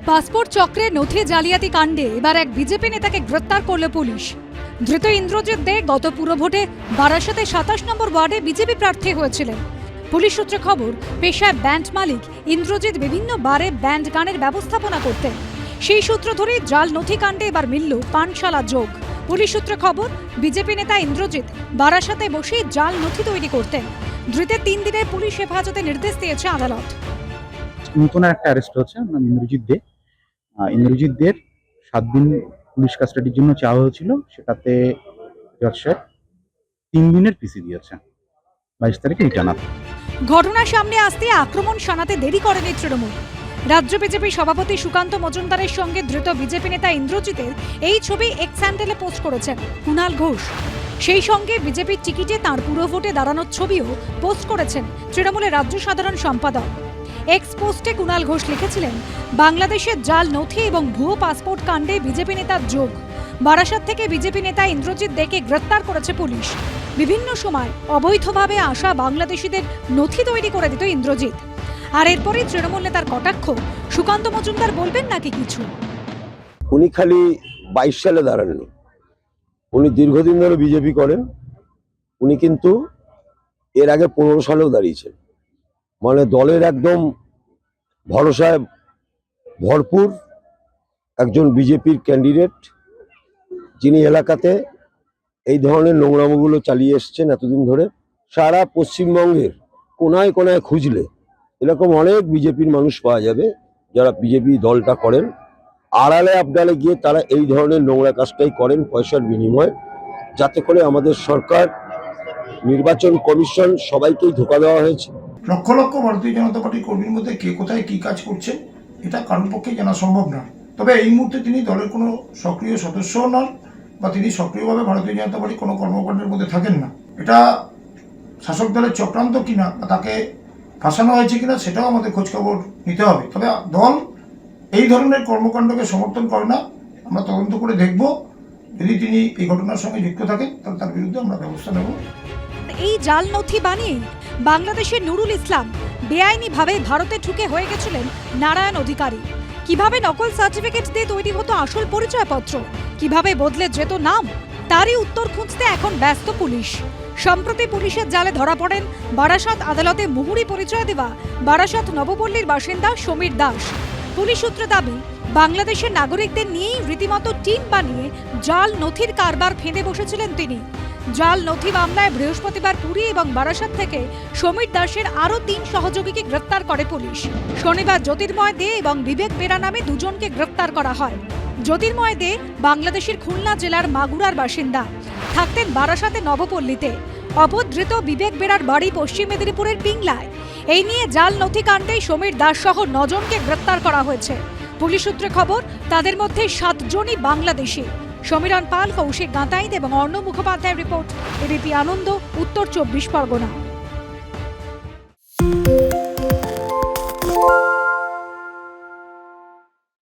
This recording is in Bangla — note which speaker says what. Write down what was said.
Speaker 1: পাসপোর্ট চক্রে নথি জালিয়াতি কাণ্ডে এবার এক বিজেপি নেতাকে গ্রেপ্তার করল পুলিশ। ধৃত ইন্দ্রজিৎ দে গত পুরভোটে বারাসাতে 27 নম্বর ওয়ার্ডে বিজেপি প্রার্থী হয়েছিলেন। পুলিশ সূত্রে খবর, পেশায় ব্যান্ড মালিক ইন্দ্রজিৎ বিভিন্ন বারে ব্যান্ড গানের ব্যবস্থাপনা করতেন। সেই সূত্র ধরে জাল নথি কাণ্ডে এবার মিলল পানশালা যোগ। পুলিশ সূত্রে খবর, বিজেপি নেতা ইন্দ্রজিৎ বারাসাতে বসে জাল নথি তৈরি করতেন। ধৃতের 3 দিনের পুলিশ হেফাজতে নির্দেশ দিয়েছে আদালত।
Speaker 2: নতুন একটা অ্যারেস্ট হচ্ছে নাম ইন্দ্রজিৎ দে। ইন্দ্রজিৎ দের 7 দিন পুলিশ কাস্টাডির জন্য চাওয়া হয়েছিল, সেটাতে জজ সাহেব 3 দিনের পিসি দিয়েছে, 22 তারিখে রিটার্ন আপ।
Speaker 1: ঘটনা সামনে আসতে আক্রমণ শানাতে দেরি করেনি তৃণমূল। রাজ্য বিজেপি সভাপতি সুকান্ত মজুমদারের সঙ্গে ধৃত বিজেপি নেতা ইন্দ্রজিতের এই ছবি এক্স হ্যান্ডেলে পোস্ট করেছেন কুণাল ঘোষ। সেই সঙ্গে বিজেপির টিকিটে তাঁর পুরভোটে দাঁড়ানোর ছবিও পোস্ট করেছেন তৃণমূলের রাজ্য সাধারণ সম্পাদক। এক্স পোস্টে কুণাল ঘোষ লিখেছিলেন, বাংলাদেশের জাল নথি এবং ভুয়ো পাসপোর্ট কাণ্ডে বিজেপি নেতার যোগ। বারাসাত থেকে বিজেপি নেতা ইন্দ্রজিৎ দেকে গ্রেপ্তার করেছে পুলিশ। বিভিন্ন সময় অবৈধভাবে আসা বাংলাদেশিদের নথি তৈরি করে দিত ইন্দ্রজিৎ। আর এরপরই তৃণমূল নেতার কটাক্ষ, সুকান্ত মজুমদার বলবেন নাকি কিছু?
Speaker 3: উনি খালি 22 সালে দাঁড়াননি, উনি দীর্ঘদিন ধরে বিজেপি করেন। উনি কিন্তু এর আগে 15 সালেও দাঁড়িয়েছেন। মানে দলের একদম ভরসায় ভরপুর একজন বিজেপির ক্যান্ডিডেট, যিনি এলাকাতে এই ধরনের নোংরামোগুলো চালিয়ে এসছেন এতদিন ধরে। সারা পশ্চিমবঙ্গের কোনায় কোনায় খুঁজলে এরকম অনেক বিজেপির মানুষ পাওয়া যাবে যারা বিজেপি দলটা করেন। আড়ালে আবডালে গিয়ে তারা এই ধরনের নোংরা কাজটাই করেন পয়সার বিনিময়ে, যাতে করে আমাদের সরকার, নির্বাচন কমিশন সবাইকেই ধোঁকা দেওয়া হয়েছে।
Speaker 4: লক্ষ লক্ষ ভারতীয় জনতা পার্টির কর্মীর মধ্যে কে কোথায় কি কাজ করছেন এটা কারোর পক্ষে জানা সম্ভব নয়। তবে এই মুহূর্তে তিনি দলের কোনো সক্রিয় সদস্যও নন বা তিনি সক্রিয়ভাবে ভারতীয় জনতা পার্টির কোনো কর্মকাণ্ডের মধ্যে থাকেন না। এটা শাসক দলের চক্রান্ত কিনা বা তাকে ফাঁসানো হয়েছে কিনা সেটাও আমাদের খোঁজখবর নিতে হবে। তবে দল এই ধরনের কর্মকাণ্ডকে সমর্থন করে না। আমরা তদন্ত করে দেখব, যদি তিনি এই ঘটনার সঙ্গে যুক্ত থাকেন তাহলে তার বিরুদ্ধে আমরা ব্যবস্থা নেব।
Speaker 1: এই জাল নথি বানিয়ে বাংলাদেশের নুরুল ইসলাম বেআইনিভাবে ভারতে ঢুকে হয়ে গেছিলেন নারায়ণ অধিকারী। কিভাবে নকল সার্টিফিকেট দিয়ে তৈরি হতো আসল পরিচয়পত্র, কিভাবে বদলে যেত নাম, তারই উত্তর খুঁজতে এখন ব্যস্ত পুলিশ। সম্প্রতি পুলিশের জালে ধরা পড়েন বারাসাত আদালতে মুহুরি পরিচয় দেওয়া বারাসাত নবপল্লীর বাসিন্দা সমীর দাস। পুলিশ সূত্রে দাবি, বাংলাদেশের নাগরিকদের নিয়েই রীতিমতো টিম বানিয়ে জাল নথির কারবার ফেঁদে বসেছিলেন তিনি। জাল নথি মামলায় বৃহস্পতিবার পুরী এবং বারাসাত থেকে সমীর দাসের আরও 3 সহযোগীকে গ্রেপ্তার করে পুলিশ। শনিবার জ্যোতির্ময় দে এবং বিবেক বেরা নামে 2 জনকে গ্রেপ্তার করা হয়। জ্যোতির্ময় দে বাংলাদেশের খুলনা জেলার মাগুরার বাসিন্দা, থাকতেন বারাসাতে নবপল্লীতে। অপধৃত বিবেক বেরার বাড়ি পশ্চিম মেদিনীপুরের পিংলায়। এই নিয়ে জাল নথি কাণ্ডে সমীর দাস সহ 9 জনকে গ্রেপ্তার করা হয়েছে। পুলিশ সূত্রে খবর, তাদের মধ্যে 7 জনই বাংলাদেশি। সমীরণ পাল, কৌশিক গাঁতাইত এবং অর্ণব মুখোপাধ্যায়ের রিপোর্ট, এবিপি আনন্দ, উত্তর 24 পরগনা।